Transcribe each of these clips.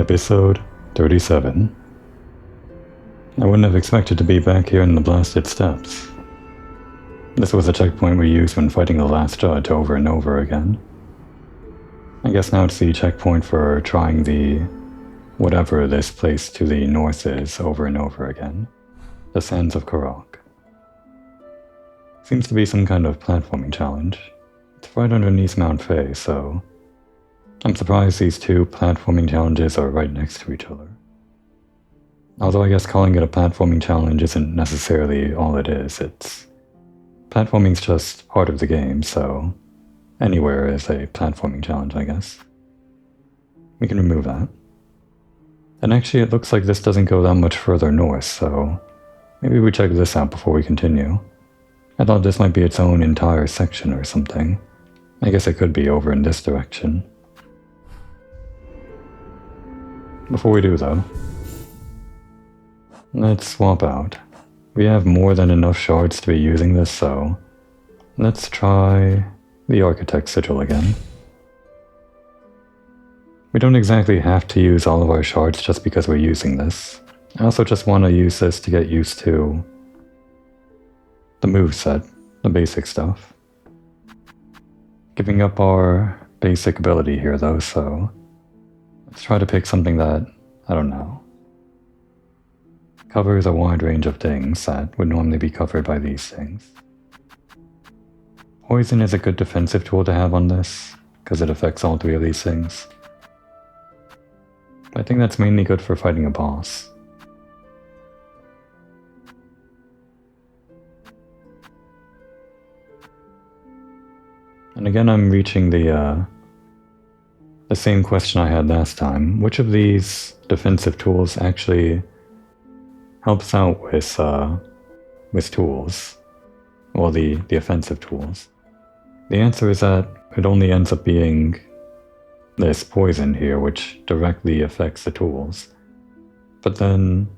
Episode 37. I wouldn't have expected to be back here in the blasted steppes. This was a checkpoint we used when fighting the last judge over and over again. I guess now it's the checkpoint for trying the whatever this place to the north is over and over again. The Sands of Korok. Seems to be some kind of platforming challenge. It's right underneath Mount Faye, so I'm surprised these two platforming challenges are right next to each other. Although I guess calling it a platforming challenge isn't necessarily all it is. Platforming's just part of the game, so anywhere is a platforming challenge, I guess. We can remove that. And actually it looks like this doesn't go that much further north, so maybe we check this out before we continue. I thought this might be its own entire section or something. I guess it could be over in this direction. Before we do though, let's swap out. We have more than enough shards to be using this, so let's try the Architect's Sigil again. We don't exactly have to use all of our shards just because we're using this. I also just want to use this to get used to the moveset, the basic stuff. Giving up our basic ability here though, so let's try to pick something that, I don't know, covers a wide range of things that would normally be covered by these things. Poison is a good defensive tool to have on this, because it affects all three of these things. I think that's mainly good for fighting a boss. And again I'm reaching the same question I had last time. Which of these defensive tools actually helps out with tools? Well, the offensive tools. The answer is that it only ends up being this poison here, which directly affects the tools. But then,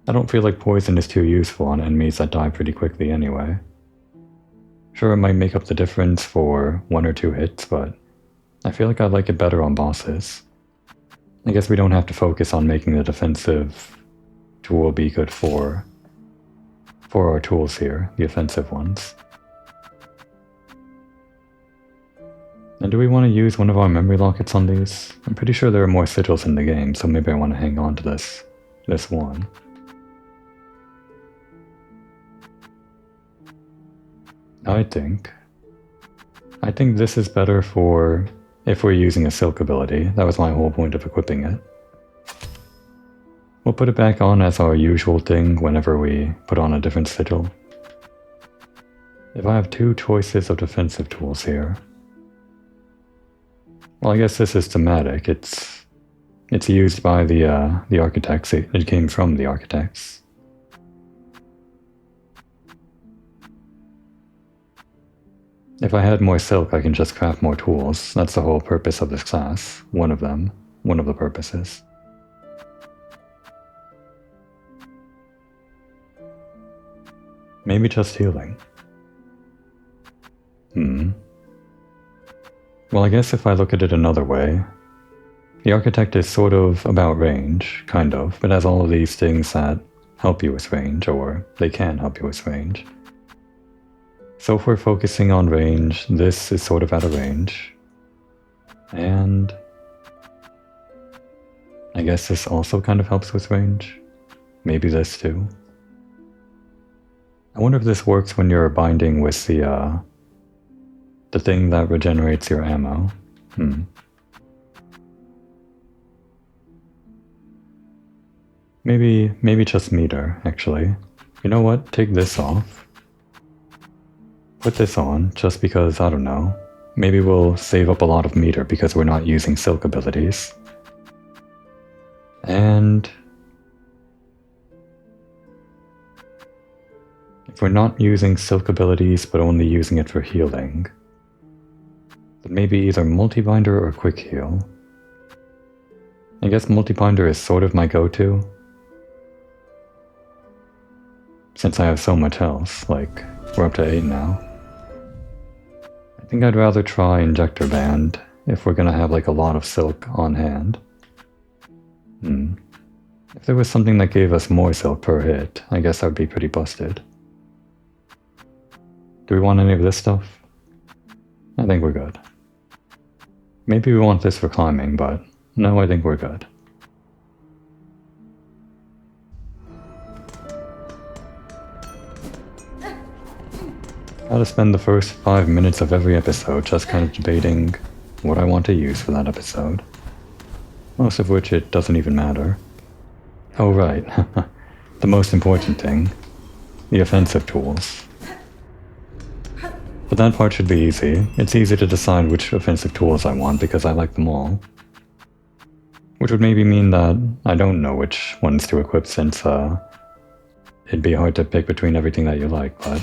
I don't feel like poison is too useful on enemies that die pretty quickly anyway. Sure, it might make up the difference for 1 or 2 hits, but I feel like I like it better on bosses. I guess we don't have to focus on making the defensive tool be good for our tools here, the offensive ones. And do we want to use one of our memory lockets on these? I'm pretty sure there are more sigils in the game, so maybe I want to hang on to this one. I think this is better for if we're using a silk ability. That was my whole point of equipping it. We'll put it back on as our usual thing whenever we put on a different sigil. If I have 2 choices of defensive tools here, well, I guess this is thematic. It's used by the architects. It came from the architects. If I had more silk, I can just craft more tools. That's the whole purpose of this class. One of them. One of the purposes. Maybe just healing. Well, I guess if I look at it another way, the Architect is sort of about range, kind of. It has all of these things that help you with range, or they can help you with range. So if we're focusing on range, this is sort of out of range. And I guess this also kind of helps with range. Maybe this too. I wonder if this works when you're binding with the thing that regenerates your ammo. Maybe just meter, actually. You know what? Take this off. Put this on, just because, I don't know. Maybe we'll save up a lot of meter because we're not using silk abilities. And if we're not using silk abilities but only using it for healing, then maybe either multi-binder or quick heal. I guess multi-binder is sort of my go-to, since I have so much health. Like, we're up to 8 now. I think I'd rather try Injector Band if we're gonna have like a lot of silk on hand. If there was something that gave us more silk per hit, I guess that would be pretty busted. Do we want any of this stuff? I think we're good. Maybe we want this for climbing, but no, I think we're good. Gotta spend the first 5 minutes of every episode just kind of debating what I want to use for that episode. Most of which it doesn't even matter. Oh right, the most important thing. The offensive tools. But that part should be easy. It's easy to decide which offensive tools I want because I like them all. Which would maybe mean that I don't know which ones to equip since it'd be hard to pick between everything that you like, but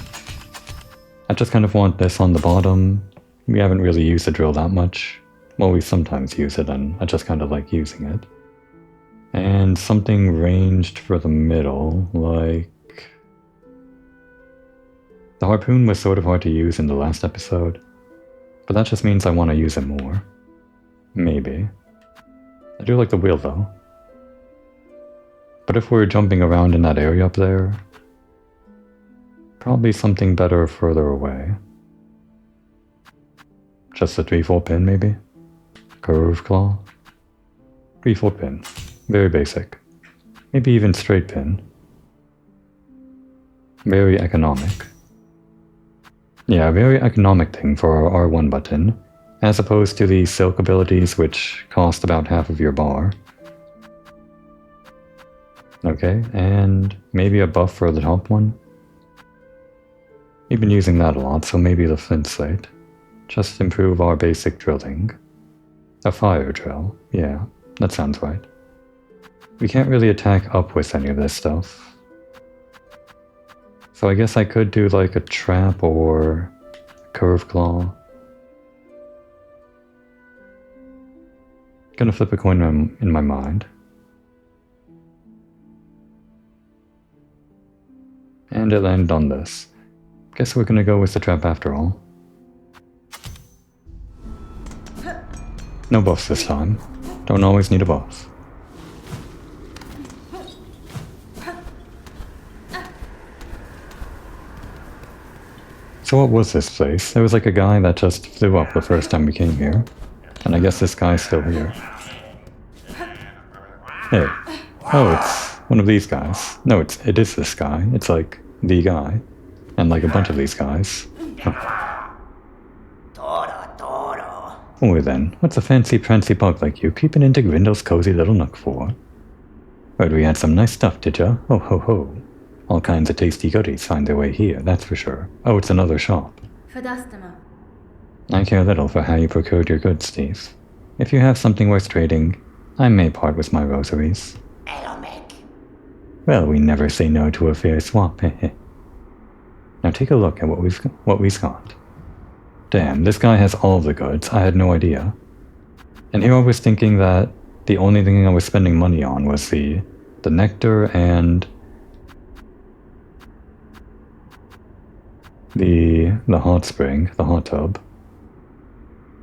I just kind of want this on the bottom. We haven't really used the drill that much. Well, we sometimes use it and I just kind of like using it. And something ranged for the middle, like... The harpoon was sort of hard to use in the last episode, but that just means I want to use it more. Maybe. I do like the wheel though. But if we're jumping around in that area up there, probably something better further away. Just a 3/4 pin maybe? Curve claw? 3/4 pin. Very basic. Maybe even straight pin. Very economic. Yeah, a very economic thing for our R1 button, as opposed to the silk abilities which cost about half of your bar. Okay, and maybe a buff for the top one? We've been using that a lot, so maybe the flint slate. Just improve our basic drilling. A fire drill, yeah, that sounds right. We can't really attack up with any of this stuff. So I guess I could do like a trap or a curve claw. Gonna flip a coin in my mind. And it landed on this. Guess we're gonna go with the trap after all. No buffs this time. Don't always need a buff. So what was this place? There was like a guy that just flew up the first time we came here. And I guess this guy's still here. Hey. Oh, it's one of these guys. No, it is this guy. It's like the guy. And like a bunch of these guys. Oh then, what's a fancy prancy bug like you peeping into Grindel's cozy little nook for? Heard we had some nice stuff, did ya? Ho ho ho. All kinds of tasty goodies find their way here, that's for sure. Oh, it's another shop. I care little for how you procured your goods, Steve. If you have something worth trading, I may part with my rosaries. Well, we never say no to a fair swap, heh. Now take a look at what we've got. Damn, this guy has all the goods, I had no idea. And here I was thinking that the only thing I was spending money on was the nectar and the hot spring, the hot tub.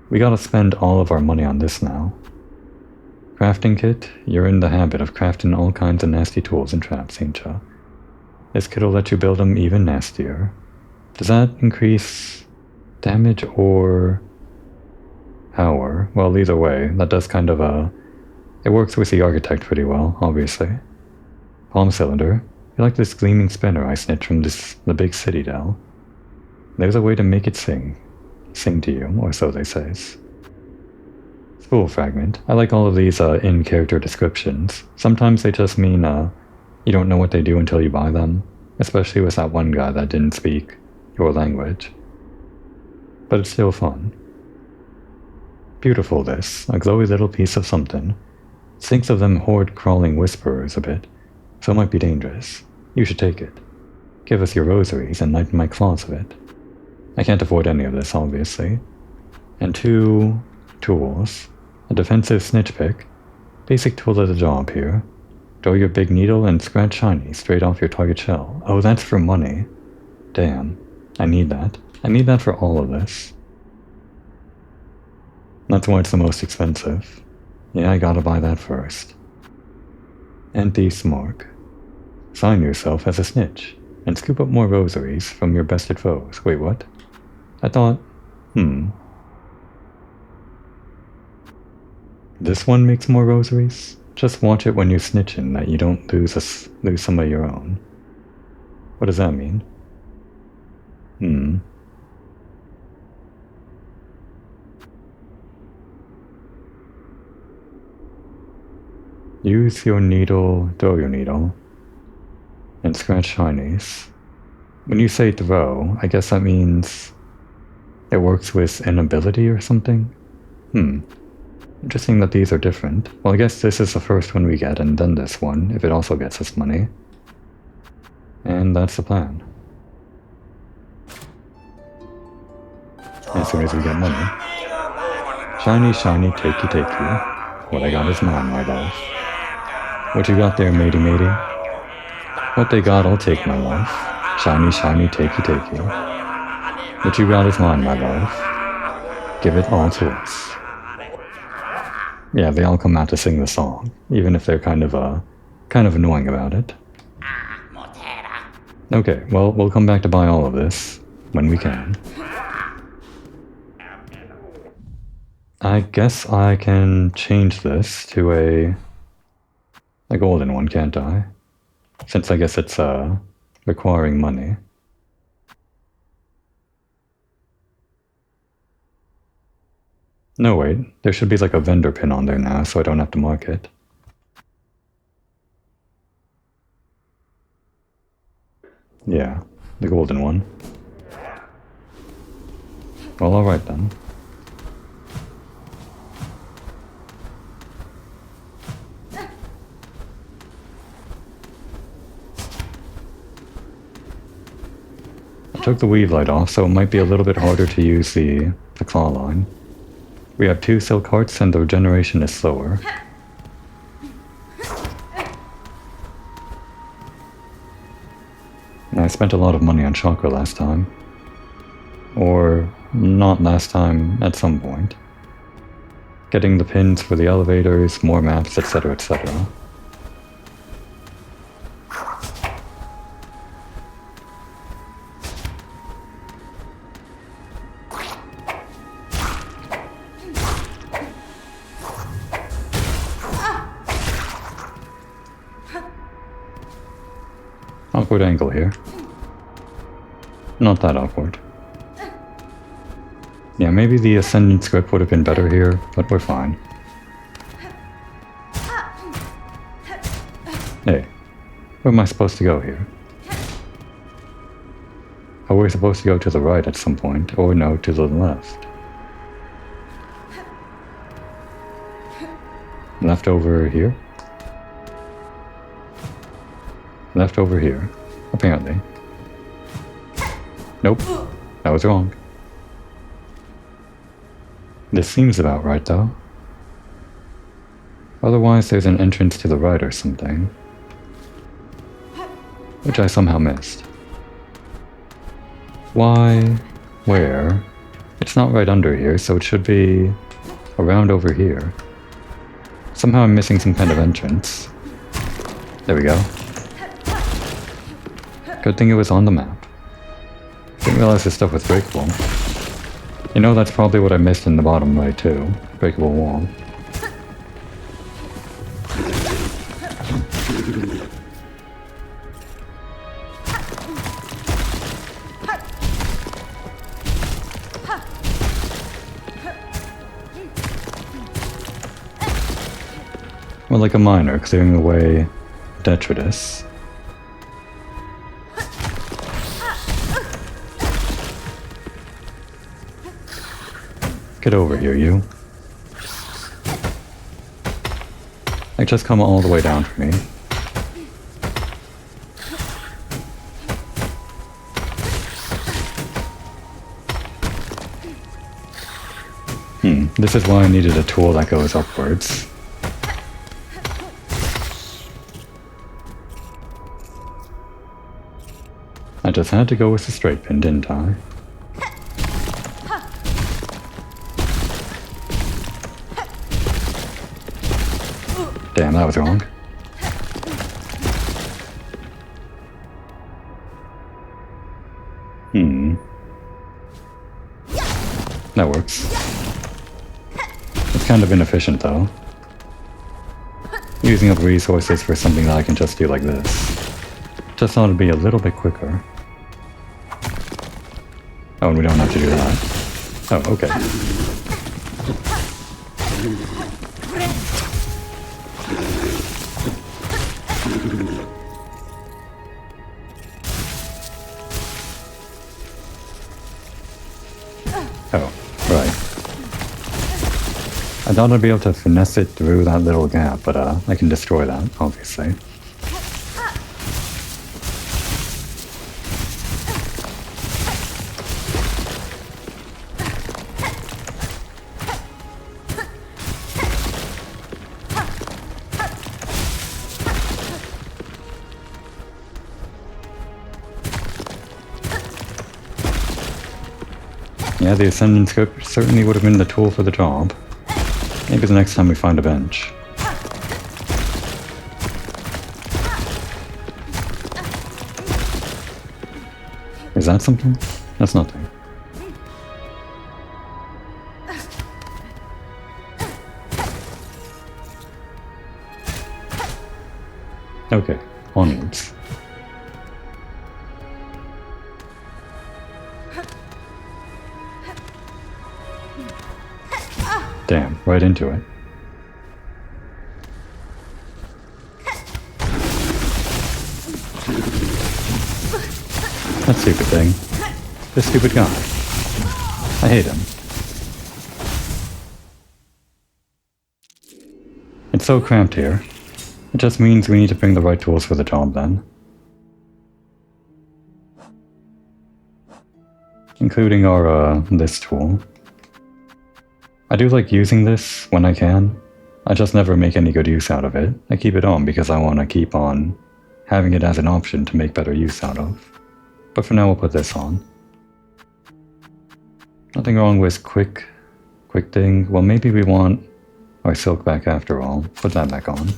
We gotta spend all of our money on this now. Crafting kit, you're in the habit of crafting all kinds of nasty tools and traps, ain't ya? This kit'll let you build them even nastier. Does that increase damage or power? Well, either way, that does kind of it works with the architect pretty well, obviously. Palm cylinder, you like this gleaming spinner I snitched from the big city, Dell. There's a way to make it sing. Sing to you, or so they says. Spool fragment. I like all of these in-character descriptions. Sometimes they just mean you don't know what they do until you buy them, especially with that one guy that didn't speak your language. But it's still fun. Beautiful this, a glowy little piece of something. Thinks of them horde-crawling whisperers a bit, so it might be dangerous. You should take it. Give us your rosaries and lighten my claws of it. I can't afford any of this, obviously. And 2 tools. A defensive snitch pick. Basic tool of the job here. Throw your big needle and scratch shiny straight off your target shell. Oh, that's for money. Damn. I need that. I need that for all of this. That's why it's the most expensive. Yeah, I gotta buy that first. Anti-smark. Sign yourself as a snitch, and scoop up more rosaries from your bested foes. Wait, what? I thought... This one makes more rosaries? Just watch it when you're snitching that you don't lose some of your own. What does that mean? Use your needle, throw your needle, and scratch shinies. When you say throw, I guess that means it works with an ability or something? Interesting that these are different. Well, I guess this is the first one we get, and then this one, if it also gets us money. And that's the plan. As soon as we get money. Shiny, shiny, takey, takey. What I got is mine, my love. What you got there, matey, matey? What they got, I'll take, my love. Shiny, shiny, takey, takey. What you got is mine, my love. Give it all to us. Yeah, they all come out to sing the song, even if they're kind of annoying about it. Okay, well, we'll come back to buy all of this when we can. I guess I can change this to a golden one, can't I? Since I guess it's requiring money. No, wait, there should be like a vendor pin on there now, so I don't have to mark it. Yeah, the golden one. Well, alright then. I took the weave light off, so it might be a little bit harder to use the claw line. We have 2 silk hearts and the regeneration is slower. I spent a lot of money on chakra last time. Or not last time, at some point. Getting the pins for the elevators, more maps, etc, etc. Awkward angle here. Not that awkward. Yeah, maybe the Ascendant script would have been better here, but we're fine. Hey, where am I supposed to go here? Oh, we're supposed to go to the right at some point, or no, to the left. Left over here? Left over here, apparently. Nope, that was wrong. This seems about right, though. Otherwise, there's an entrance to the right or something. Which I somehow missed. Why? Where? It's not right under here, so it should be around over here. Somehow I'm missing some kind of entrance. There we go. Good thing it was on the map. Didn't realize this stuff was breakable. You know, that's probably what I missed in the bottom right too. Breakable wall. Well, like a miner clearing away detritus. Get over here, you. Like, just come all the way down for me. This is why I needed a tool that goes upwards. I just had to go with the straight pin, didn't I? Damn, that was wrong. That works. It's kind of inefficient though. Using up resources for something that I can just do like this. Just thought it'd be a little bit quicker. Oh, and we don't have to do that. Oh, okay. Oh, right. I thought I'd be able to finesse it through that little gap, but I can destroy that, obviously. Yeah, the Ascendant Scope certainly would have been the tool for the job. Maybe the next time we find a bench. Is that something? That's nothing. Okay, onwards. Damn, right into it. That stupid thing. This stupid guy. I hate him. It's so cramped here. It just means we need to bring the right tools for the job then. Including our, this tool. I do like using this when I can. I just never make any good use out of it. I keep it on because I want to keep on having it as an option to make better use out of. But for now we'll put this on. Nothing wrong with quick thing. Well, maybe we want our silk back after all. Put that back on.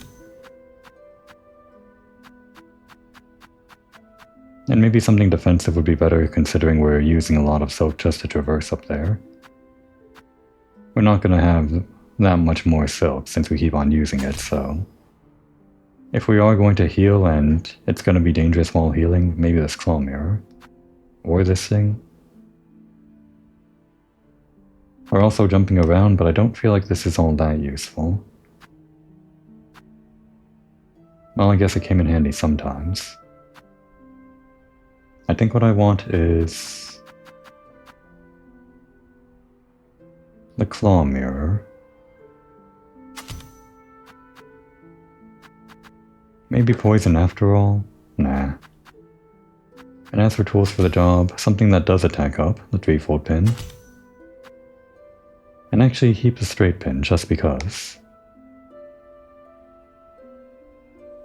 And maybe something defensive would be better considering we're using a lot of silk just to traverse up there. We're not going to have that much more silk since we keep on using it, so... If we are going to heal and it's going to be dangerous while healing, maybe this claw mirror. Or this thing. We're also jumping around, but I don't feel like this is all that useful. Well, I guess it came in handy sometimes. I think what I want is... the claw mirror. Maybe poison after all? Nah. And as for tools for the job, something that does attack up, the 3-fold pin. And actually keep the straight pin, just because.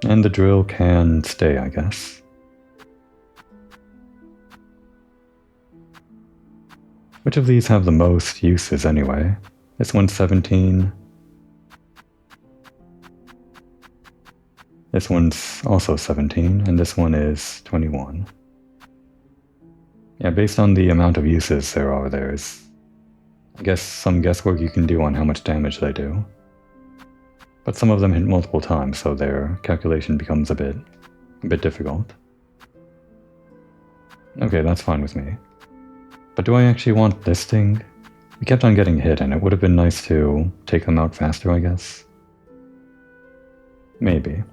And the drill can stay, I guess. Which of these have the most uses anyway? This one's 17. This one's also 17, and this one is 21. Yeah, based on the amount of uses there are, there's, I guess, some guesswork you can do on how much damage they do. But some of them hit multiple times, so their calculation becomes a bit difficult. Okay, that's fine with me. But do I actually want this thing? We kept on getting hit, and it would have been nice to take them out faster, I guess. Maybe.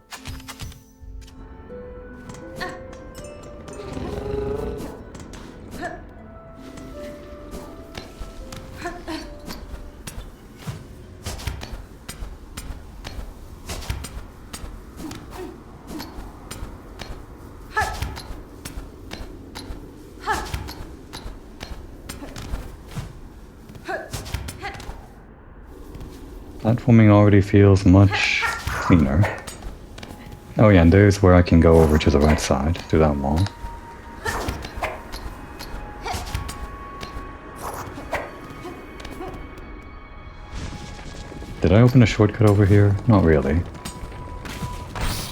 Platforming already feels much cleaner. Oh yeah, and there's where I can go over to the right side, through that wall. Did I open a shortcut over here? Not really.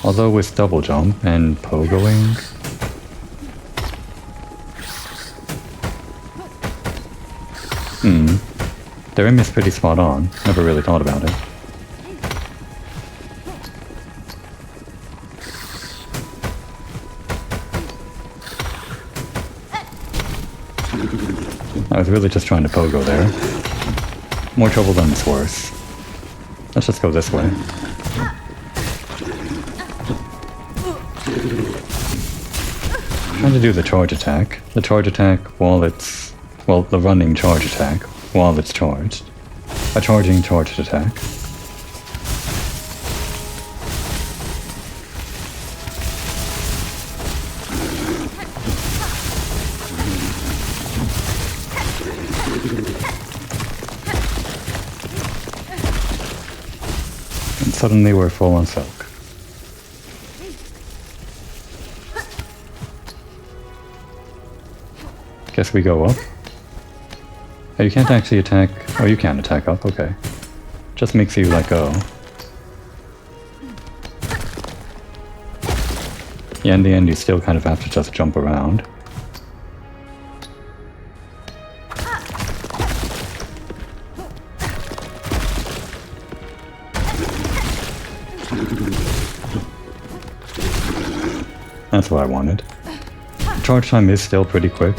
Although with double jump and pogoing... Their aim is pretty spot on. Never really thought about it. I was really just trying to pogo there. More trouble than it's worth. Let's just go this way. Trying to do the charge attack. The charge attack while it's... well, the running charge attack while it's charged. A charging charged attack. And suddenly we're full on silk. Guess we go up. Oh, you can't actually attack... oh, you can attack up, okay. Just makes you let go. Yeah, in the end you still kind of have to just jump around. That's what I wanted. Charge time is still pretty quick.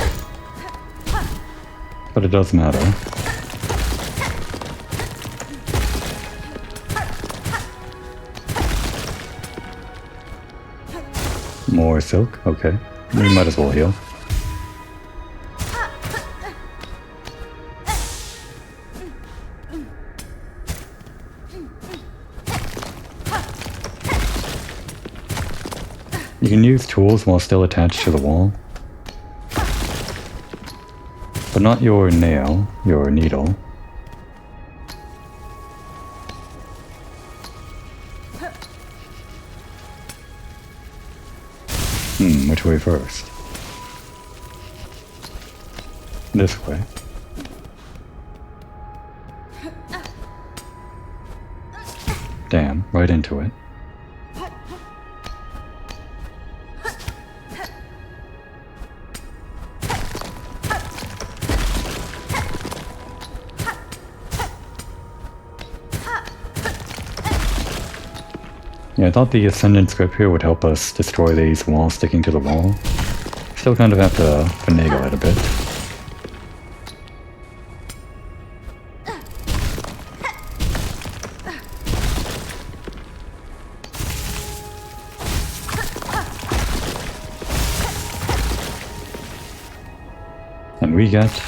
But it does matter. More silk? Okay. We might as well heal. You can use tools while still attached to the wall. But not your nail, your needle. Which way first? This way. Damn, right into it. Yeah, I thought the Ascendant script here would help us destroy these walls sticking to the wall. Still kind of have to finagle it a bit. And we get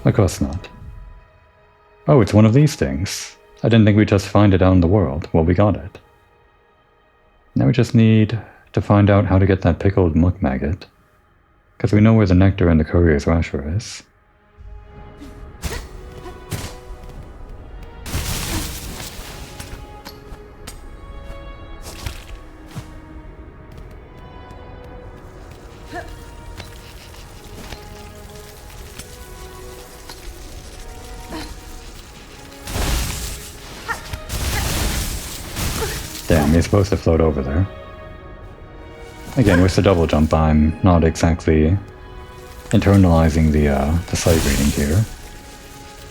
a Cuss Nut. Oh, it's one of these things. I didn't think we'd just find it out in the world. Well, we got it. Now we just need to find out how to get that pickled muck maggot. Because we know where the nectar and the courier's rasher is. Damn, you're supposed to float over there. Again, with the double jump, I'm not exactly internalizing the sight reading here.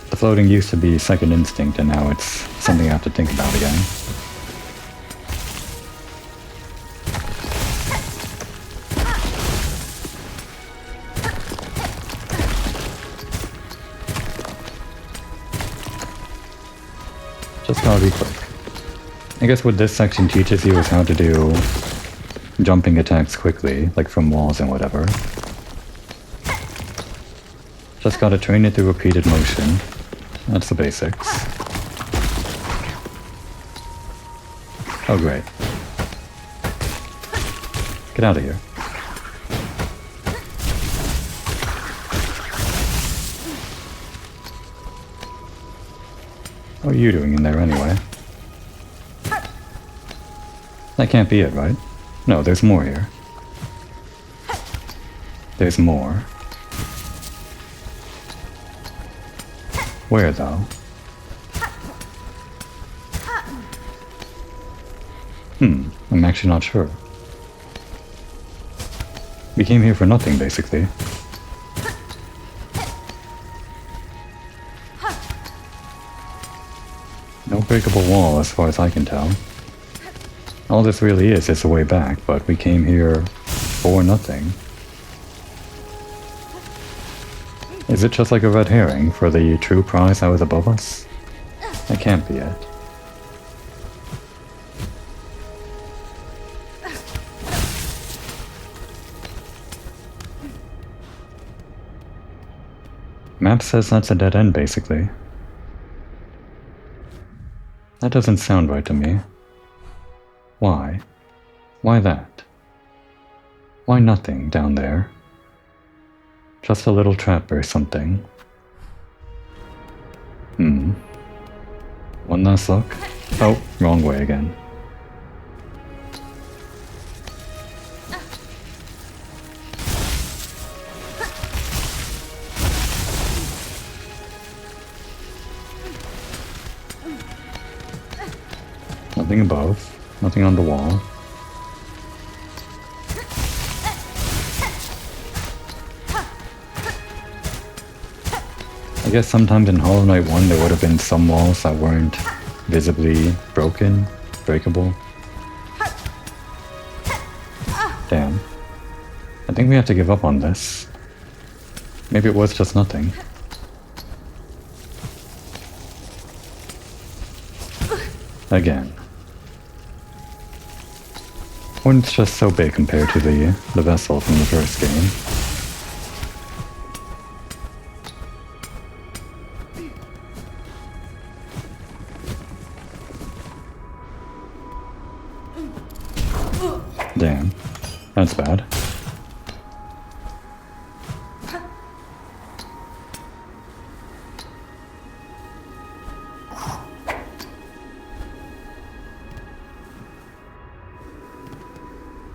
The floating used to be second instinct, and now it's something I have to think about again. Just gotta be quick. I guess what this section teaches you is how to do jumping attacks quickly, like from walls and whatever. Just gotta train it through repeated motion. That's the basics. Oh great. Get out of here. What are you doing in there anyway? That can't be it, right? No, there's more here. There's more. Where, though? I'm actually not sure. We came here for nothing, basically. No breakable wall as far as I can tell. All this really is a way back, but we came here for nothing. Is it just like a red herring for the true prize that was above us? That can't be it. Map says that's a dead end, basically. That doesn't sound right to me. Why? Why that? Why nothing down there? Just a little trap or something. One last look. Oh, wrong way again. Nothing above, nothing on the wall. I guess sometimes in Hollow Knight 1 there would have been some walls that weren't visibly broken, breakable. Damn. I think we have to give up on this. Maybe it was just nothing. Again. One's just so big compared to the vessel from the first game. Damn. That's bad.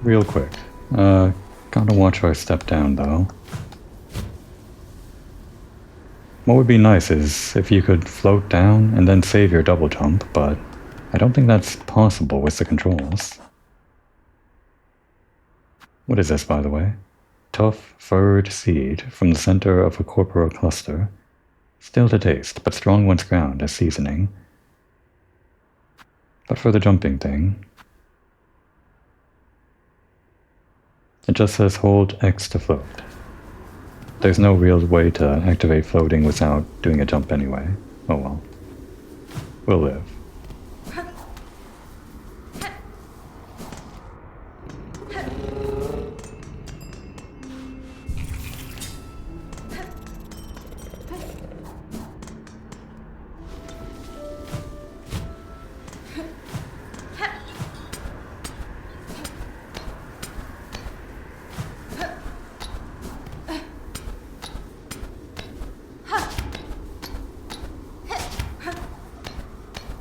Real quick. Gotta watch our step down though. What would be nice is if you could float down and then save your double jump, but I don't think that's possible with the controls. What is this, by the way? Tough, furred seed from the center of a corporal cluster. Still to taste, but strong once ground as seasoning. But for the jumping thing, it just says hold X to float. There's no real way to activate floating without doing a jump anyway. Oh well. We'll live.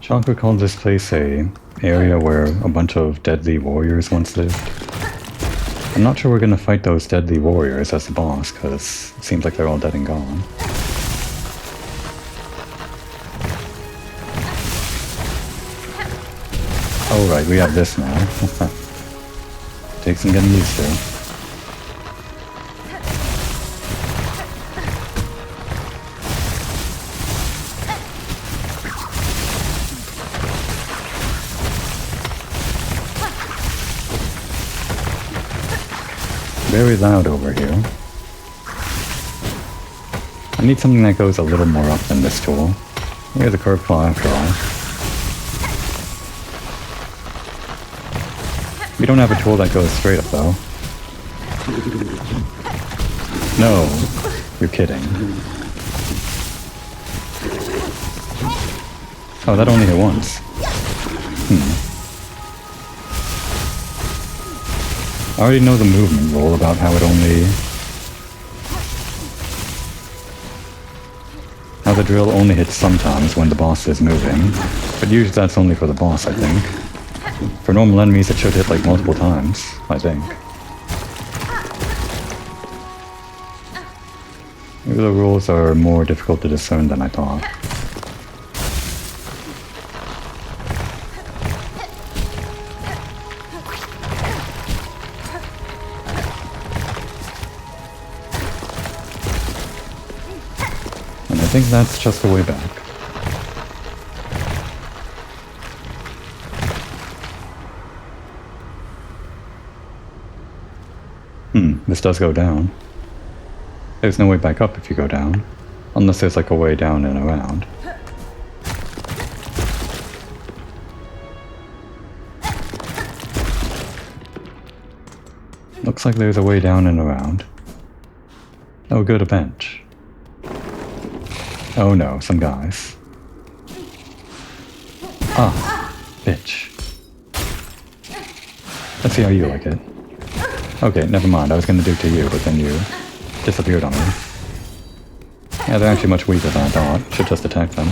Chakra called this place a area where a bunch of deadly warriors once lived. I'm not sure we're gonna fight those deadly warriors as the boss, cause it seems like they're all dead and gone. Oh right, we have this now. Takes some getting used to. Very loud over here. I need something that goes a little more up than this tool. Here's a curved claw after all. We don't have a tool that goes straight up though. No, you're kidding. Oh, that only hit once. I already know the movement rule about how it only... how the drill only hits sometimes when the boss is moving, but usually that's only for the boss, I think. For normal enemies it should hit like multiple times, I think. Maybe the rules are more difficult to discern than I thought. I think that's just the way back. this does go down. There's no way back up if you go down. Unless there's like a way down and around. Looks like there's a way down and around. Oh good, a bench. Oh no, some guys. Ah, bitch. Let's see how you like it. Okay, never mind, I was gonna do it to you, but then you disappeared on me. Yeah, they're actually much weaker than I thought. Should just attack them.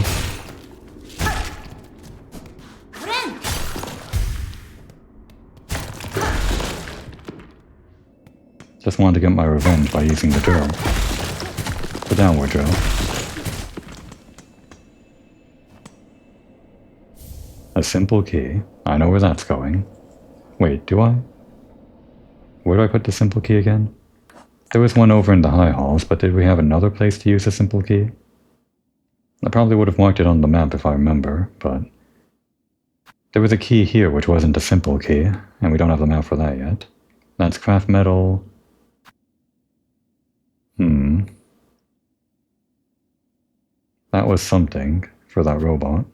Just wanted to get my revenge by using the drill. The downward drill. A simple key. I know where that's going. Wait, do I? Where do I put the simple key again? There was one over in the high halls, but did we have another place to use a simple key? I probably would have marked it on the map if I remember, but... there was a key here which wasn't a simple key, and we don't have the map for that yet. That's craft metal... That was something for that robot.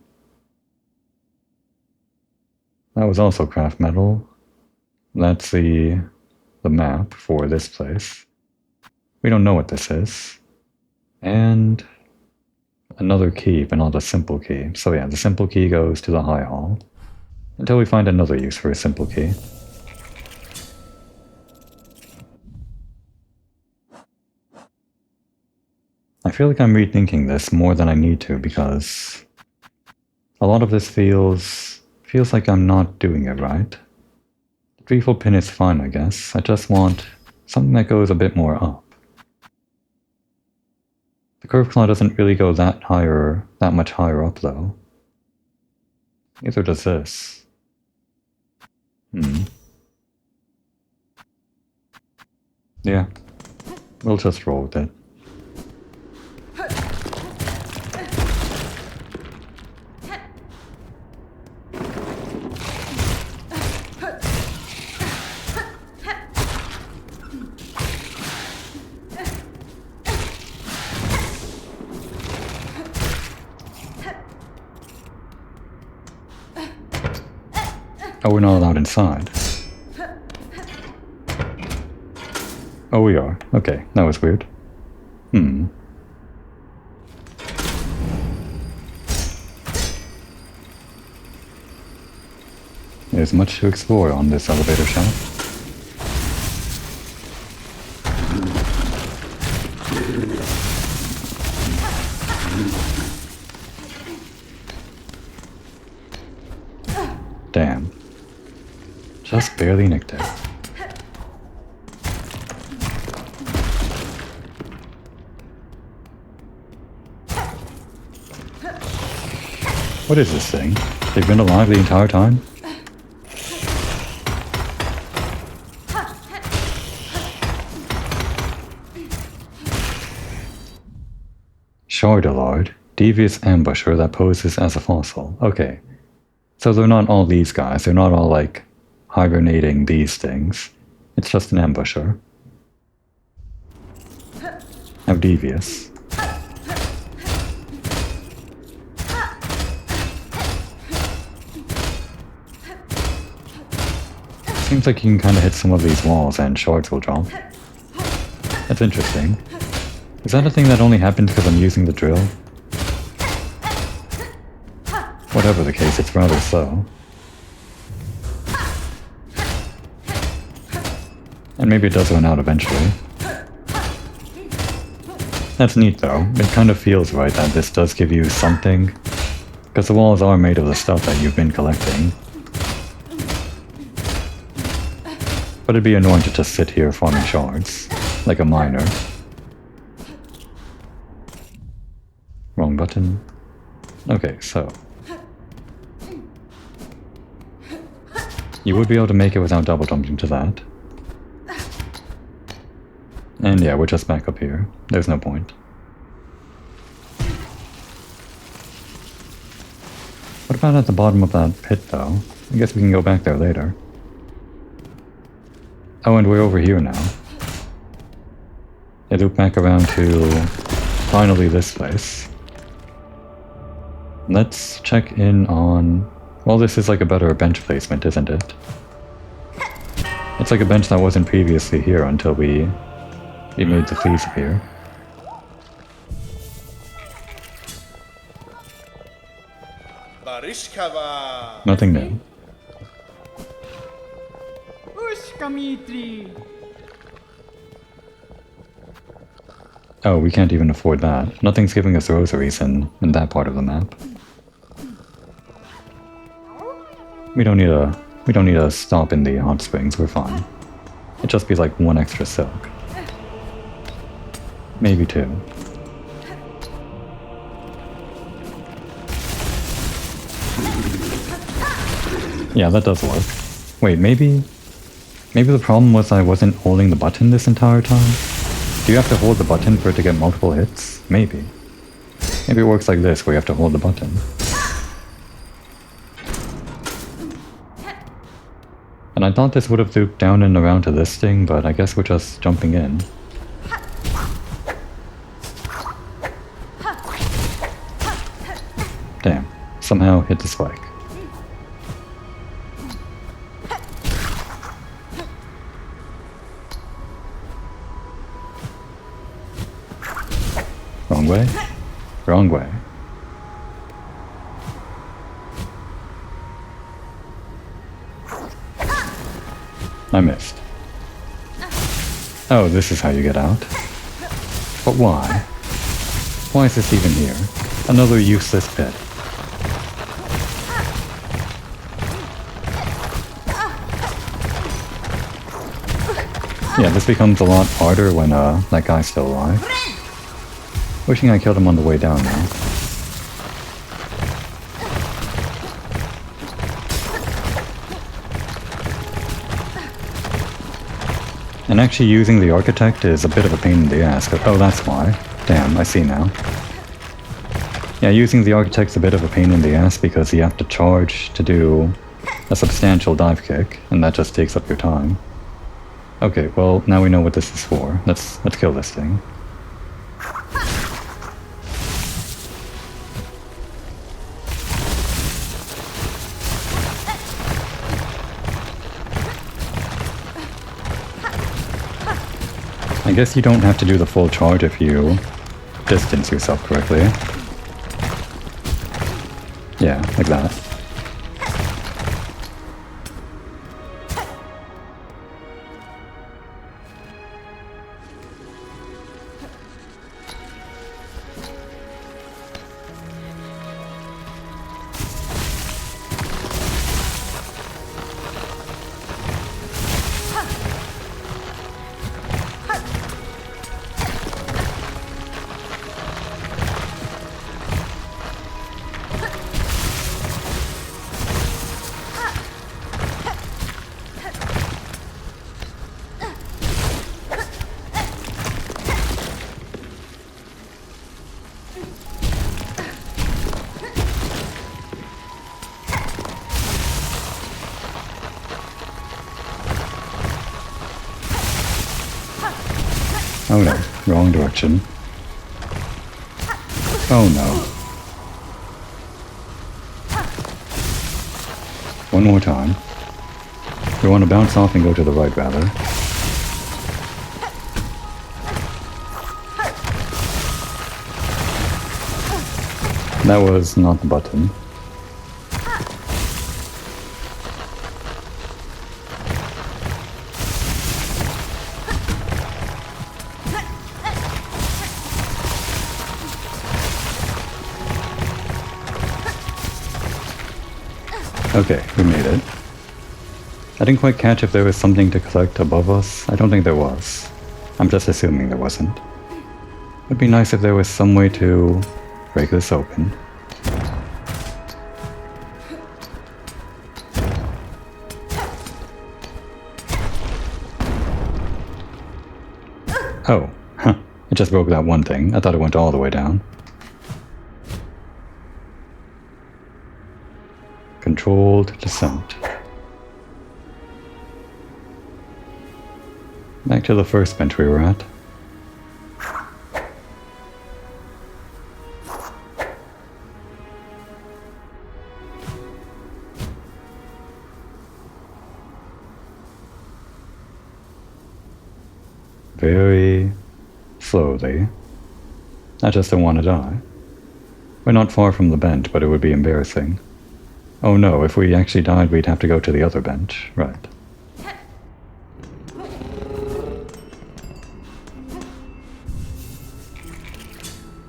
That was also craft metal. That's the map for this place. We don't know what this is. And another key, but not a simple key. So yeah, the simple key goes to the high hall. Until we find another use for a simple key. I feel like I'm rethinking this more than I need to because a lot of this feels like I'm not doing it right. The 3/4 pin is fine, I guess. I just want something that goes a bit more up. The curve claw doesn't really go that much higher up though. Neither does this. Yeah. We'll just roll with it. Oh, we're not allowed inside. Oh, we are. Okay, that was weird. There's much to explore on this elevator shaft. Damn. Just barely nicked it. What is this thing? They've been alive the entire time? Shardalard, devious ambusher that poses as a fossil. Okay. So they're not all these guys, they're not all like hibernating these things. It's just an ambusher. How devious. Seems like you can kind of hit some of these walls and shards will drop. That's interesting. Is that a thing that only happens because I'm using the drill? Whatever the case, it's rather slow. And maybe it does run out eventually. That's neat though. It kind of feels right that this does give you something. Because the walls are made of the stuff that you've been collecting. But it'd be annoying to just sit here farming shards. Like a miner. Wrong button. Okay, so... you would be able to make it without double jumping to that. And yeah, we're just back up here. There's no point. What about at the bottom of that pit though? I guess we can go back there later. Oh, and we're over here now. I loop back around to finally this place. Let's check in on... Well, this is like a better bench placement, isn't it? It's like a bench that wasn't previously here until we made the fleas appear. Nothing new. Oh, we can't even afford that. Nothing's giving us rosaries in that part of the map. We don't need a stop in the hot springs, we're fine. It'd just be like 1 extra silk. Maybe 2. Yeah, that does work. Wait, maybe the problem was I wasn't holding the button this entire time? Do you have to hold the button for it to get multiple hits? Maybe. Maybe it works like this, where you have to hold the button. And I thought this would have looped down and around to this thing, but I guess we're just jumping in. Damn. Somehow hit the spike. Wrong way? Wrong way. I missed. Oh, this is how you get out. But why? Why is this even here? Another useless pit. Yeah, this becomes a lot harder when that guy's still alive. Wishing I killed him on the way down now. And actually using the architect is a bit of a pain in the ass. Oh, that's why. Damn, I see now. Yeah, using the architect's a bit of a pain in the ass because you have to charge to do a substantial dive kick, and that just takes up your time. Okay, well, now we know what this is for. Let's kill this thing. I guess you don't have to do the full charge if you distance yourself correctly. Yeah, like that. Oh no, wrong direction. Oh no. One more time. We want to bounce off and go to the right, rather. That was not the button. Okay, we made it. I didn't quite catch if there was something to collect above us. I don't think there was. I'm just assuming there wasn't. Would be nice if there was some way to break this open. Oh, huh. It just broke that one thing. I thought it went all the way down. Controlled descent. Back to the first bench we were at. very slowly. I just don't want to die. We're not far from the bench, but it would be embarrassing. Oh no, if we actually died, we'd have to go to the other bench. Right.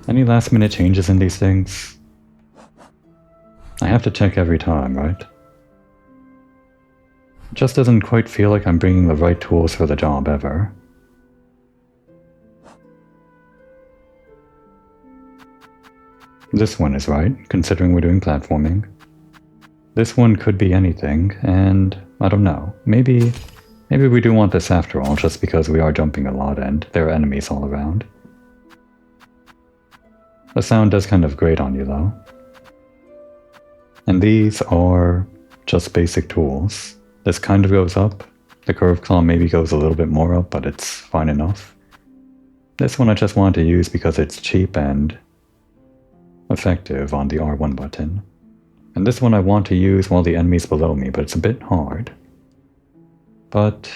Any last minute changes in these things? I have to check every time, right? It just doesn't quite feel like I'm bringing the right tools for the job ever. This one is right, considering we're doing platforming. This one could be anything, and I don't know. Maybe we do want this after all, just because we are jumping a lot and there are enemies all around. The sound does kind of grate on you though. And these are just basic tools. This kind of goes up. The curved claw maybe goes a little bit more up, but it's fine enough. This one I just wanted to use because it's cheap and effective on the R1 button. And this one I want to use while the enemy's below me, but it's a bit hard. But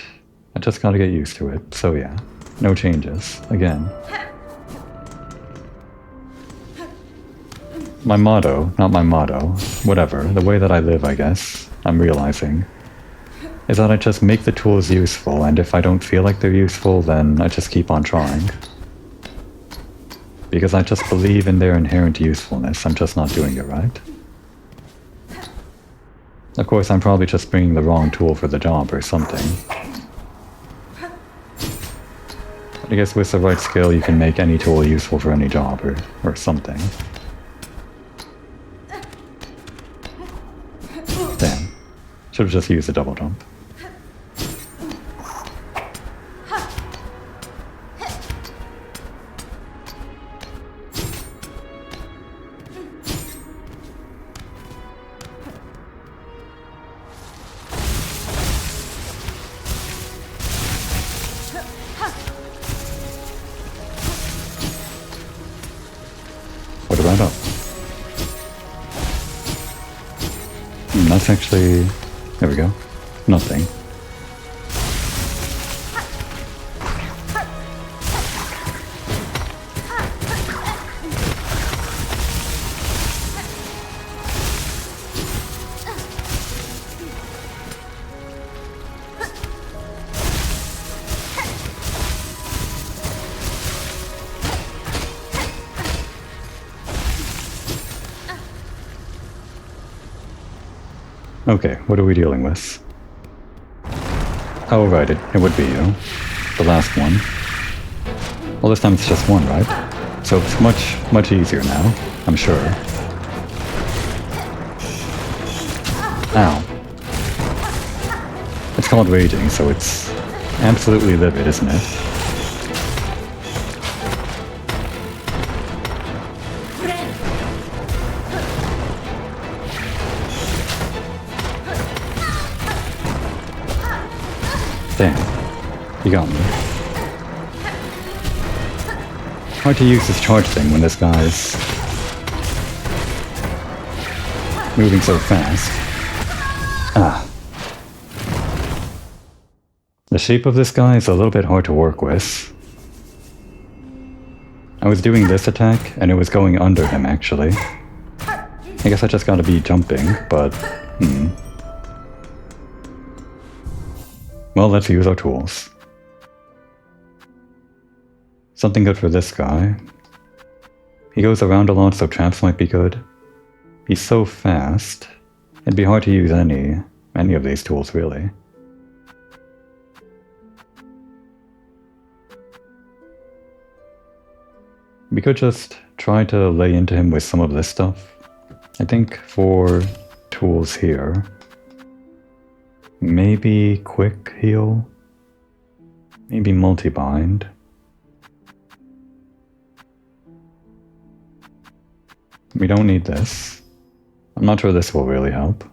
I just gotta get used to it, so yeah. No changes, again. My motto, not my motto, whatever, the way that I live, I guess, I'm realizing, is that I just make the tools useful, and if I don't feel like they're useful, then I just keep on trying. Because I just believe in their inherent usefulness, I'm just not doing it right. Of course, I'm probably just bringing the wrong tool for the job or something. But I guess with the right skill, you can make any tool useful for any job or something. Damn. Should have just used a double jump. What about up? That's actually... there we go. Nothing. Okay, what are we dealing with? Oh right, it would be you. The last one. Well, this time it's just one, right? So it's much easier now, I'm sure. Ow. It's called raging, so it's absolutely livid, isn't it? Damn. You got me. Hard to use this charge thing when this guy's moving so fast. Ah. The shape of this guy is a little bit hard to work with. I was doing this attack, and it was going under him, actually. I guess I just gotta be jumping, but... Well, let's use our tools. Something good for this guy. He goes around a lot, so traps might be good. He's so fast. It'd be hard to use any of these tools, really. We could just try to lay into him with some of this stuff. I think for tools here, maybe quick heal, maybe multi-bind. We don't need this. I'm not sure this will really help.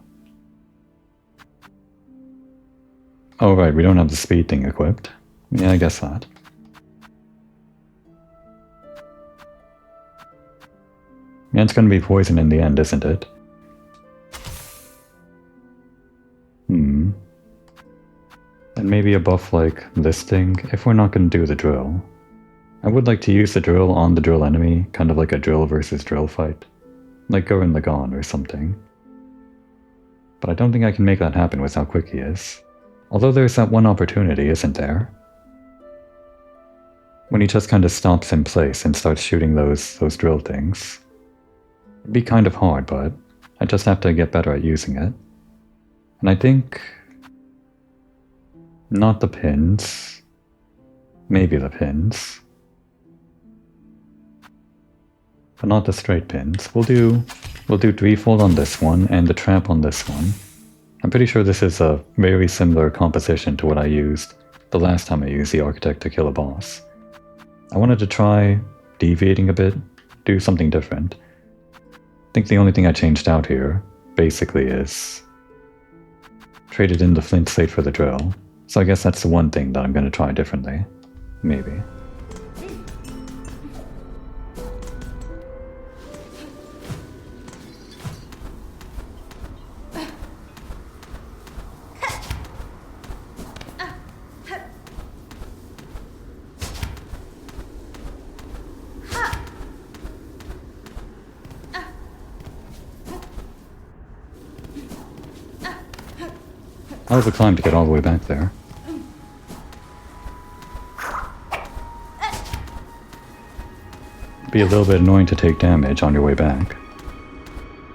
Oh right, we don't have the speed thing equipped. Yeah, I guess that. Yeah, it's gonna be poison in the end, isn't it? And And maybe a buff like this thing, if we're not going to do the drill. I would like to use the drill on the drill enemy, kind of like a drill versus drill fight. Like Gurren Lagann or something. But I don't think I can make that happen with how quick he is. Although there's that one opportunity, isn't there? When he just kind of stops in place and starts shooting those drill things. It'd be kind of hard, but I just have to get better at using it. And I think... not the pins. Maybe the pins. But not the straight pins. We'll do threefold on this one and the trap on this one. I'm pretty sure this is a very similar composition to what I used the last time I used the Architect to kill a boss. I wanted to try deviating a bit, do something different. I think the only thing I changed out here, basically, is traded in the flint slate for the drill. So I guess that's the one thing that I'm going to try differently. Maybe. That was a climb to get all the way back there. Be a little bit annoying to take damage on your way back.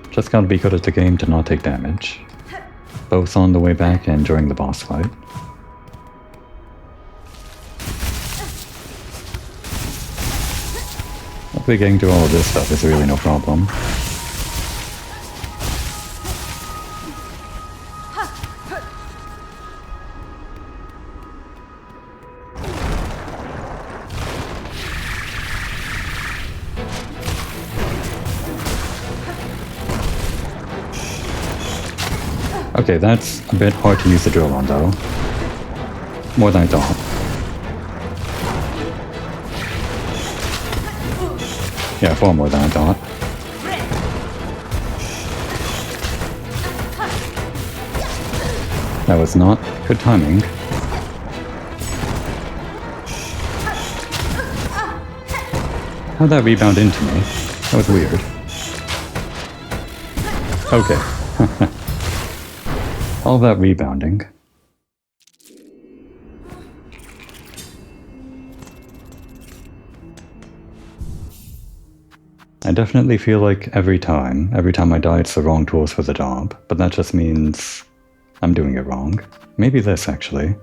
Just gotta be good at the game to not take damage. Both on the way back and during the boss fight. Hopefully getting through all of this stuff is really no problem. Okay, that's a bit hard to use the drill on, though. More than I thought. Yeah, far more than I thought. That was not good timing. How'd that rebound into me? That was weird. Okay. All that rebounding. I definitely feel like every time I die it's the wrong tools for the job, but that just means I'm doing it wrong. Maybe this, actually.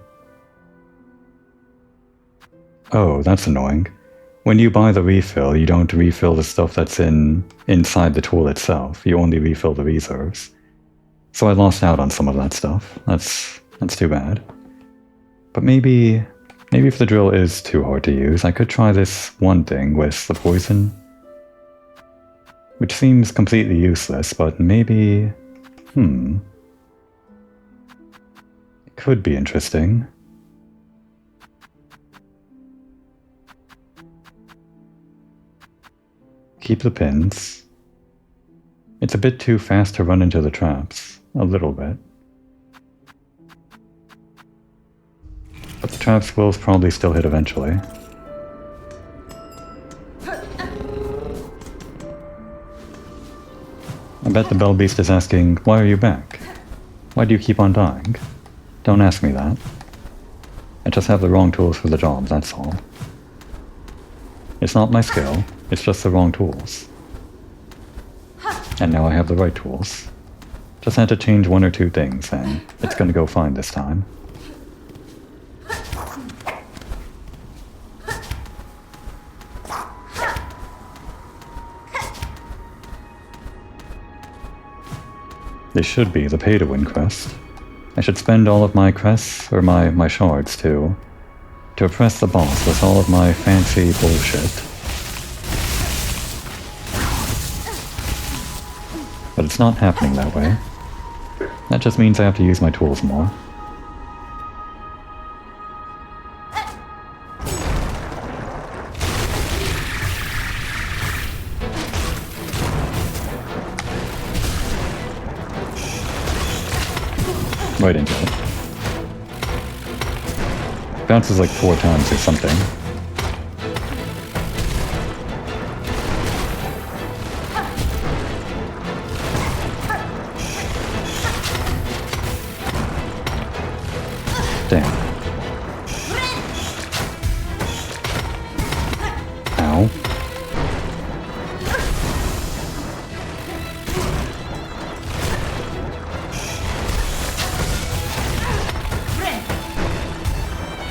Oh, that's annoying. When you buy the refill, you don't refill the stuff that's inside the tool itself, you only refill the reserves. So I lost out on some of that stuff. That's too bad. But maybe if the drill is too hard to use, I could try this one thing with the poison. Which seems completely useless, but maybe... It could be interesting. Keep the pins. It's a bit too fast to run into the traps. A little bit. But the traps will probably still hit eventually. I bet the Bell Beast is asking, why are you back? Why do you keep on dying? Don't ask me that. I just have the wrong tools for the job, that's all. It's not my skill, it's just the wrong tools. And now I have the right tools. Just had to change one or two things, and it's gonna go fine this time. This should be the pay-to-win quest. I should spend all of my crests, or my shards to oppress the boss with all of my fancy bullshit. But it's not happening that way. That just means I have to use my tools more. Right into it. Bounces like 4 times or something. Damn. Ow.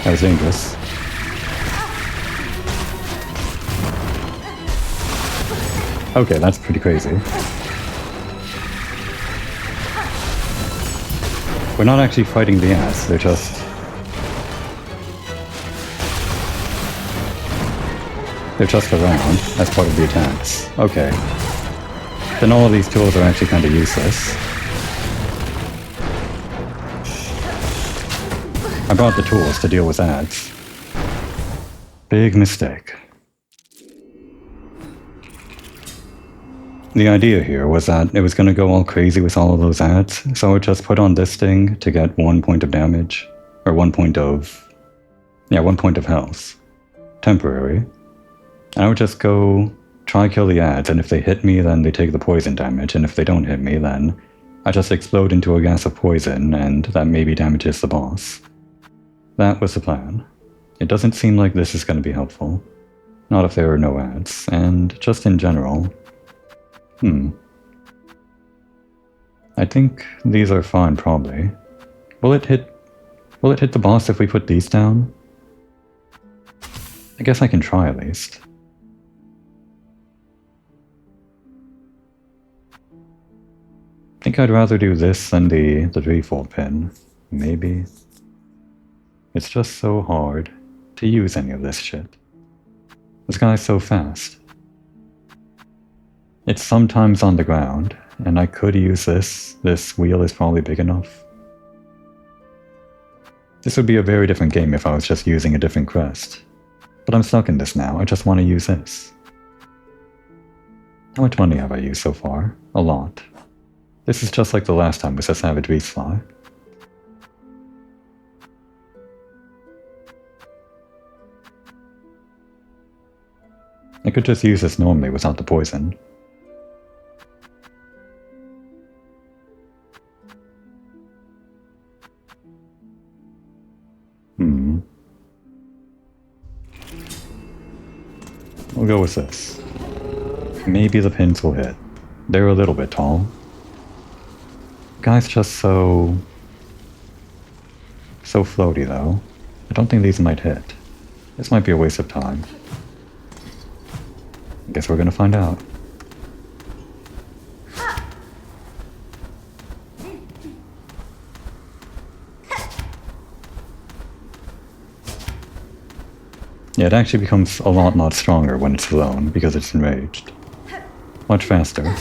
That was dangerous. Okay, that's pretty crazy. We're not actually fighting the ads, they're just... They're just around as part of the attacks. Okay. Then all of these tools are actually kind of useless. I brought the tools to deal with ads. Big mistake. The idea here was that it was going to go all crazy with all of those ads, so I would just put on this thing to get 1 point of damage, or 1 point of... yeah, 1 point of health. Temporary. And I would just go try kill the ads, and if they hit me, then they take the poison damage, and if they don't hit me, then I just explode into a gas of poison, and that maybe damages the boss. That was the plan. It doesn't seem like this is going to be helpful. Not if there are no ads, and just in general. I think these are fine, probably. Will it hit the boss if we put these down? I guess I can try at least. I think I'd rather do this than the 3-fold pin. Maybe. It's just so hard to use any of this shit. This guy's so fast. It's sometimes on the ground, and I could use this. This wheel is probably big enough. This would be a very different game if I was just using a different crest. But I'm stuck in this now, I just want to use this. How much money have I used so far? A lot. This is just like the last time with the Savage Beastfly. I could just use this normally without the poison. We'll go with this. Maybe the pins will hit. They're a little bit tall. Guy's just so floaty though. I don't think these might hit. This might be a waste of time. I guess we're gonna find out. Yeah, it actually becomes a lot stronger when it's alone, because it's enraged. Much faster.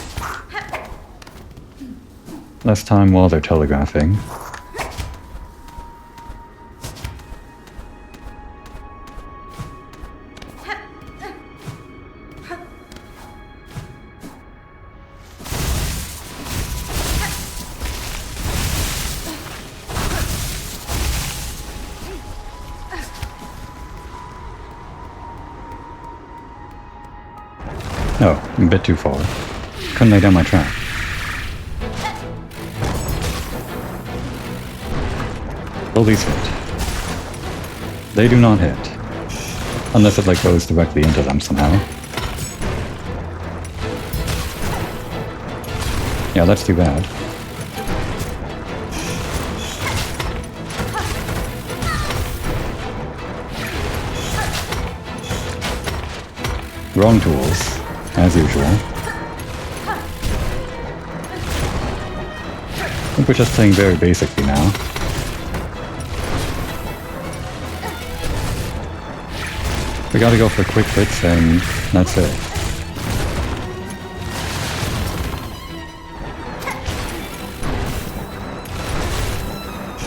Less time while they're telegraphing. Oh, a bit too far. Couldn't lay down my trap. Will these hit? They do not hit. Unless it like goes directly into them somehow. Yeah, that's too bad. Wrong tools. As usual. I think we're just playing very basically now. We gotta go for quick hits and that's it.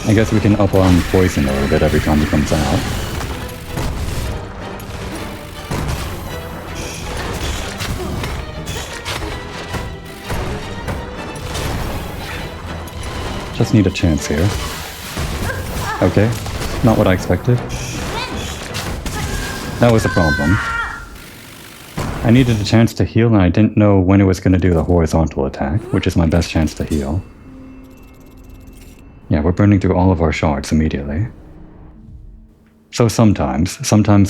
I guess we can up on poison a little bit every time he comes out. Just need a chance here. Okay, not what I expected. That was the problem. I needed a chance to heal, and I didn't know when it was going to do the horizontal attack, which is my best chance to heal. Yeah, we're burning through all of our shards immediately. So sometimes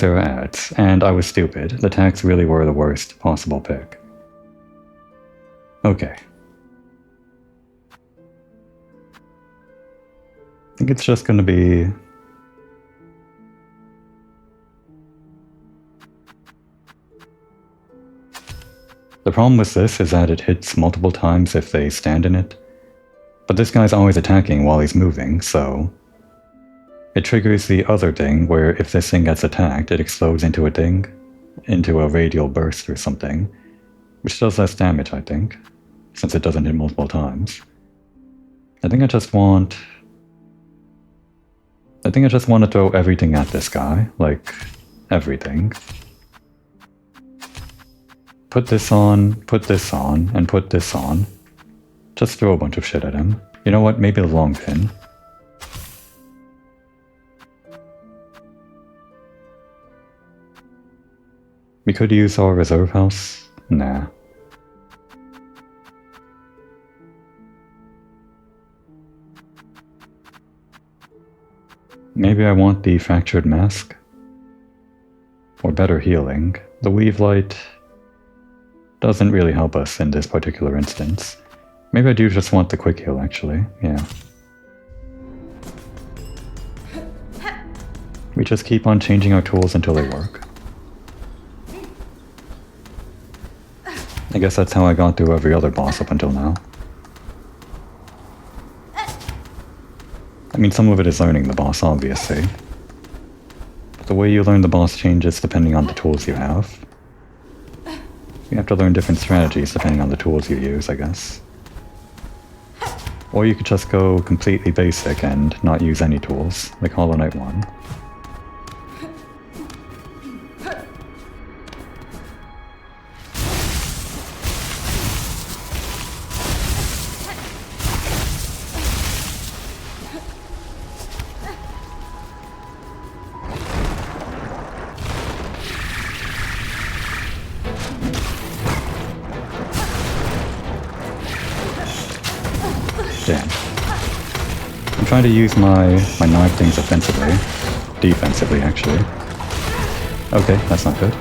there are ads, and I was stupid. The tags really were the worst possible pick. Okay. I think it's just gonna be... The problem with this is that it hits multiple times if they stand in it. But this guy's always attacking while he's moving, so... It triggers the other ding, where if this thing gets attacked, it explodes into a ding, into a radial burst or something, which does less damage, I think, since it doesn't hit multiple times. I think I just want to throw everything at this guy, like, everything. Put this on, and put this on. Just throw a bunch of shit at him. You know what, maybe the long pin. We could use our reserve house? Nah. Maybe I want the fractured mask? Or better healing. The weave light doesn't really help us in this particular instance. Maybe I do just want the quick heal, actually. Yeah. We just keep on changing our tools until they work. I guess that's how I got through every other boss up until now. I mean, some of it is learning the boss, obviously. But the way you learn the boss changes depending on the tools you have. You have to learn different strategies depending on the tools you use, I guess. Or you could just go completely basic and not use any tools, like Hollow Knight 1. Damn. I'm trying to use my knife things offensively. Defensively, actually. Okay, that's not good.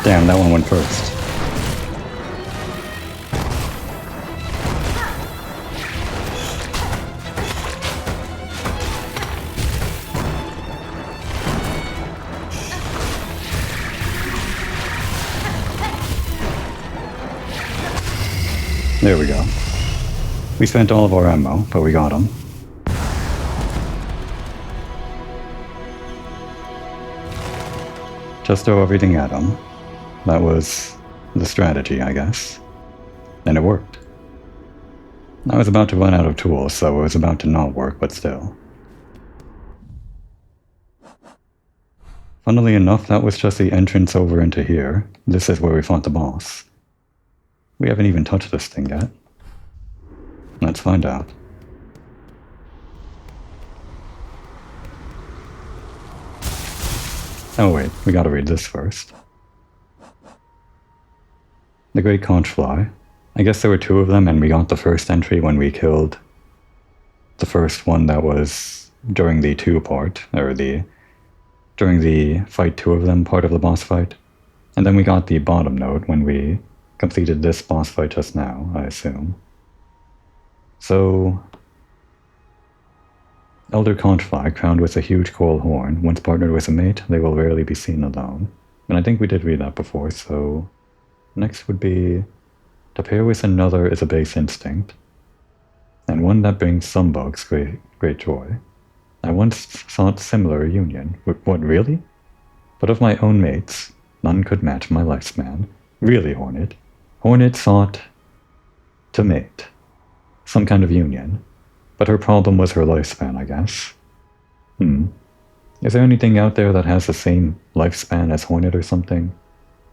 Damn, that one went first. There we go. We spent all of our ammo, but we got him. Just throw everything at him. That was the strategy, I guess. And it worked. I was about to run out of tools, so it was about to not work, but still. Funnily enough, that was just the entrance over into here. This is where we fought the boss. We haven't even touched this thing yet. Let's find out. Oh wait, we gotta read this first. The Great Conchfly. I guess there were two of them, and we got the first entry when we killed the first one that was during the two-part, or during the fight two of them part of the boss fight. And then we got the bottom note when we completed this boss fight just now, I assume. So, Elder Conchfly, crowned with a huge coral horn, once partnered with a mate, they will rarely be seen alone. And I think we did read that before, so next would be, to pair with another is a base instinct, and one that brings some bugs great joy. I once sought similar union. What, really? But of my own mates, none could match my lifespan. Really, Hornet? Hornet sought to mate. Some kind of union. But her problem was her lifespan, I guess. Is there anything out there that has the same lifespan as Hornet or something?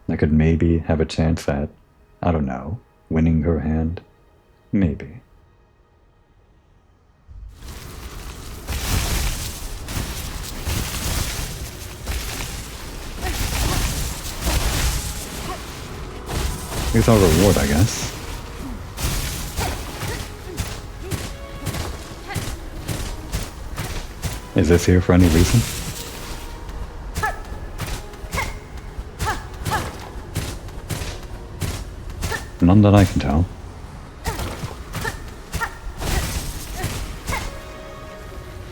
That could maybe have a chance at, I don't know, winning her hand? Maybe. Here's our reward, I guess. Is this here for any reason? None that I can tell.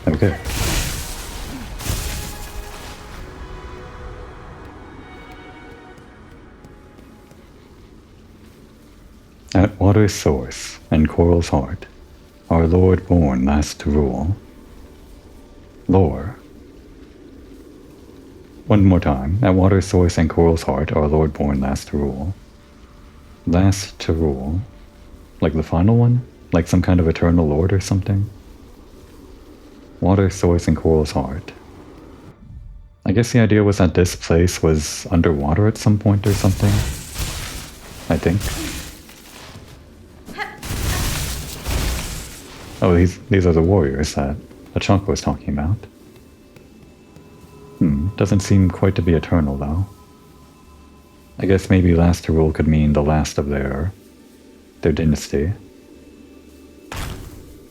Okay. At water's source and coral's heart, our Lord born last to rule. Lore. One more time. At water's source and coral's heart, our Lord born last to rule. Last to rule. Like the final one? Like some kind of eternal lord or something? Water's source and coral's heart. I guess the idea was that this place was underwater at some point or something. I think. Oh, these are the warriors that Achaka was talking about. Doesn't seem quite to be eternal, though. I guess maybe last to rule could mean the last of their dynasty.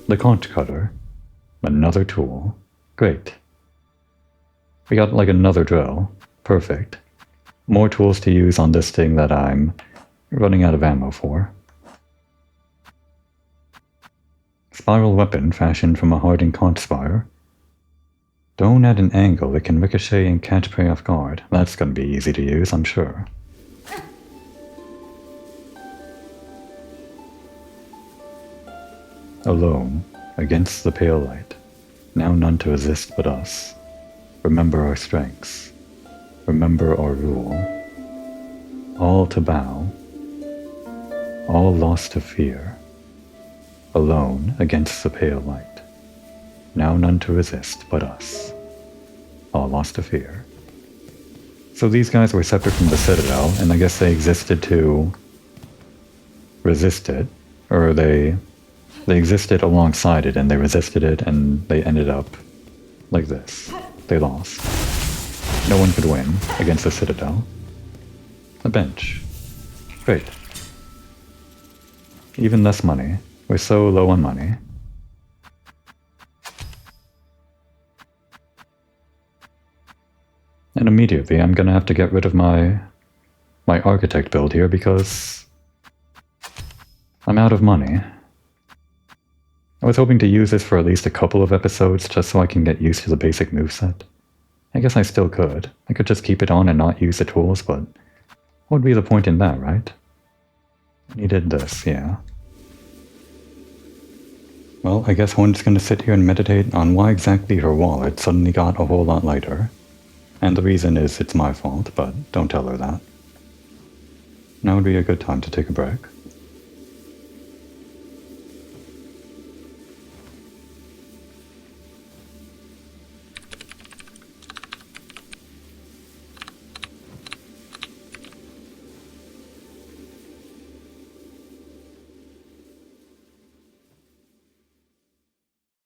The conch cutter. Another tool. Great. We got like another drill. Perfect. More tools to use on this thing that I'm running out of ammo for. Spiral weapon fashioned from a hardened conch spire. Thrown at an angle, it can ricochet and catch prey off guard. That's gonna be easy to use, I'm sure. Alone, against the pale light, now none to resist but us. Remember our strengths. Remember our rule. All to bow. All lost to fear. Alone against the pale light. Now none to resist but us. All lost to fear. So these guys were separate from the Citadel, and I guess they existed to resist it, or they existed alongside it and they resisted it and they ended up like this. They lost. No one could win against the Citadel. A bench. Great. Even less money. We're so low on money. And immediately I'm gonna have to get rid of my architect build here because I'm out of money. I was hoping to use this for at least a couple of episodes just so I can get used to the basic moveset. I guess I still could. I could just keep it on and not use the tools, but what would be the point in that, right? I needed this, yeah. Well, I guess Hornet's gonna sit here and meditate on why exactly her wallet suddenly got a whole lot lighter. And the reason is it's my fault, but don't tell her that. Now would be a good time to take a break.